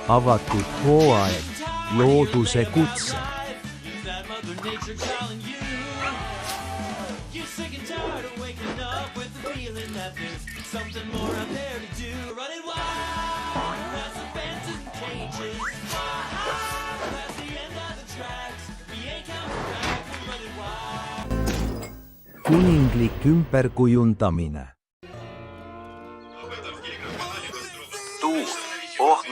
avatud hooaeg, looduse kutse. Kuninglik ümberkujundamine.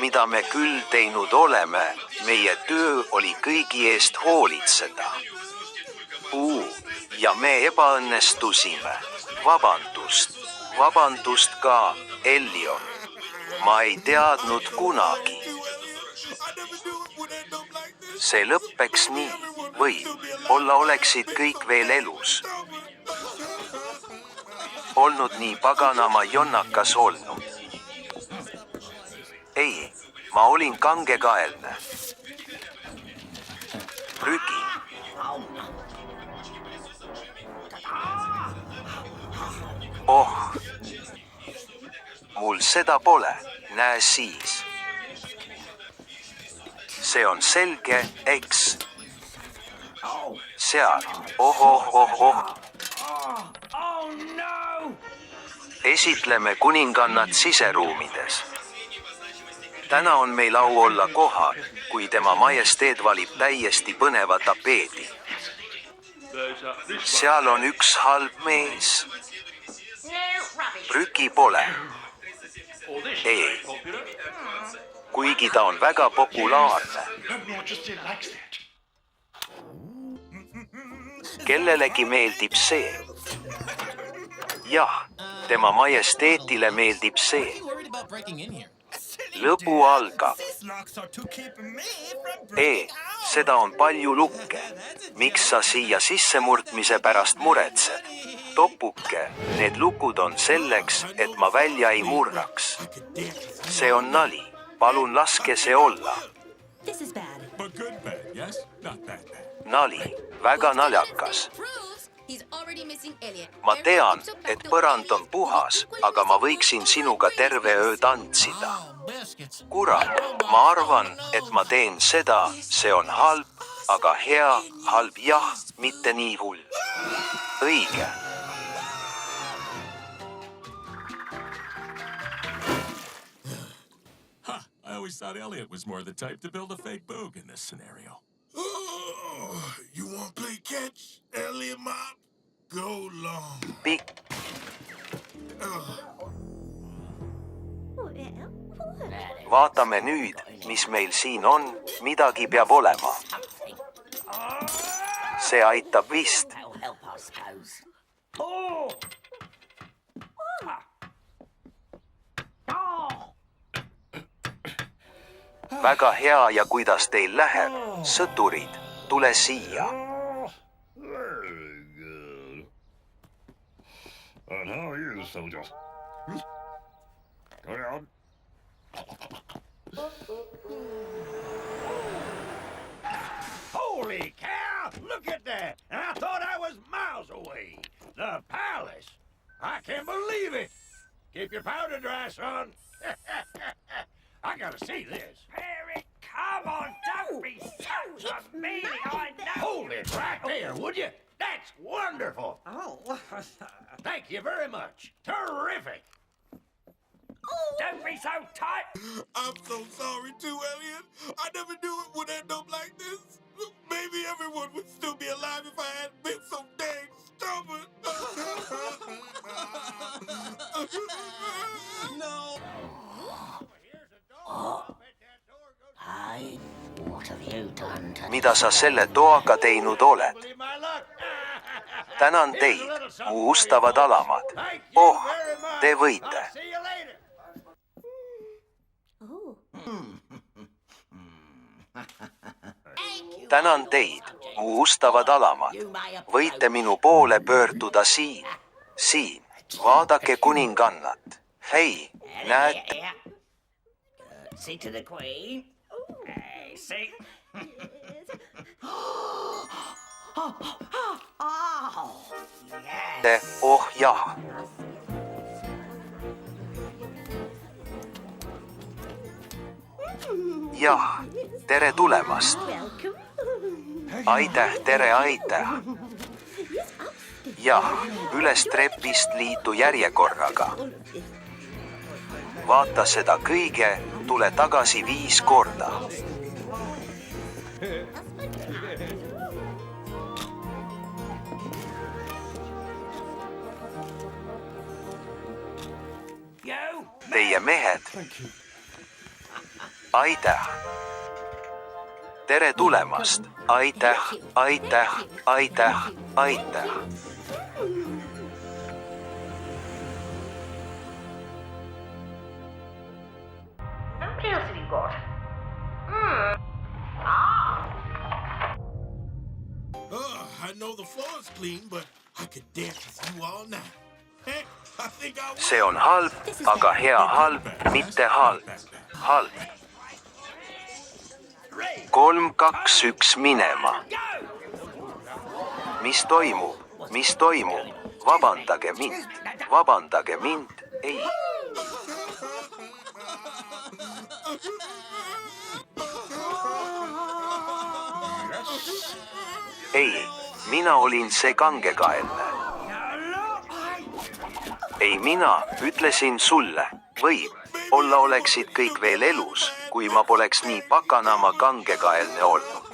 Mida me küll teinud oleme, meie töö oli kõigi eest hoolitseda. Ja me ebaõnnestusime. Vabandust ka, Elliot. Ma ei teadnud kunagi. See lõppeks nii, võib-olla oleksid kõik veel elus. Olnud nii paganama jonnakas olnud. Ei, ma olin kangekaelne. Prügi. Mul seda pole, näe siis. See on selge, eks. Seal, Esitleme kuningannat siseruumides. Täna on meil au olla kohal, kui tema majesteed valib täiesti põneva tapeedi. Seal on üks halb mees. Prügi pole. Ei. Kuigi ta on väga populaarne. Kellelegi meeldib see. Jah, tema majesteetile meeldib see. Lõbu algab. Seda on palju lukke. Miks sa siia sissemurdmise pärast muretsed? Topuke, need lukud on selleks, et ma välja ei murraks. See on nali. Palun laske see olla. Nali, väga naljakas. Ma tean, et põrand on puhas, aga ma võiksin sinuga terve öö tantsida. Kurat, ma arvan, et ma teen seda, see on halb, aga hea, halb jah, mitte nii hull. Õige. I always thought Elliot was more the type to build a fake boog in this scenario. You want to play catch, Elliot Mop? Go long. Vaatame nüüd, mis meil siin on, midagi peab olema. See aitab vist. Väga hea ja kuidas teil läheb, sõturid, tule siia. And how are you, soldier? Go down. Holy cow! Look at that! I thought I was miles away. The palace. I can't believe it. Keep your powder dry, son. I gotta see this. Harry, come on, don't be such a meanie. I know. Hold it right there, would you? That's wonderful. Oh. Thank you very much. Terrific. Don't be so tight. I'm so sorry too, Elliot. I never knew it would end up like this. Maybe everyone would still be alive if I hadn't been so dang stubborn. No. What have you done to Mida sa selle toaga teinud oled? Tänan teid, mu ustavad alamad. Te võite. Tänan teid, mu ustavad alamad. Võite minu poole pöörduda siin. Siin. Vaadake kuningannat. Hei, näete? See to the queen. Hey, see. Oh jah. jah, tere tulemast. Aitäh, tere, aitäh. Jah, üles trepist liitu järjekorraga. Vaata seda kõige, tule tagasi 5 korda. You. Teie mehed. Aitäh. Tere tulemast. Aitäh, aitäh, aitäh, aitäh. What else have you got? I know the floor's clean, but I could dance with you all night. Heck, I think I will. See on halb, aga hea halb, mitte halb. Halb. 3, 2, 1 minema. Mis toimub? Mis toimub? Vabandage mind. Vabandage mind. Ei. Ei, mina olin see kangekaelne. Ei, mina ütlesin sulle, võib, olla oleksid kõik veel elus, kui ma poleks nii pakanama kangekaelne olnud.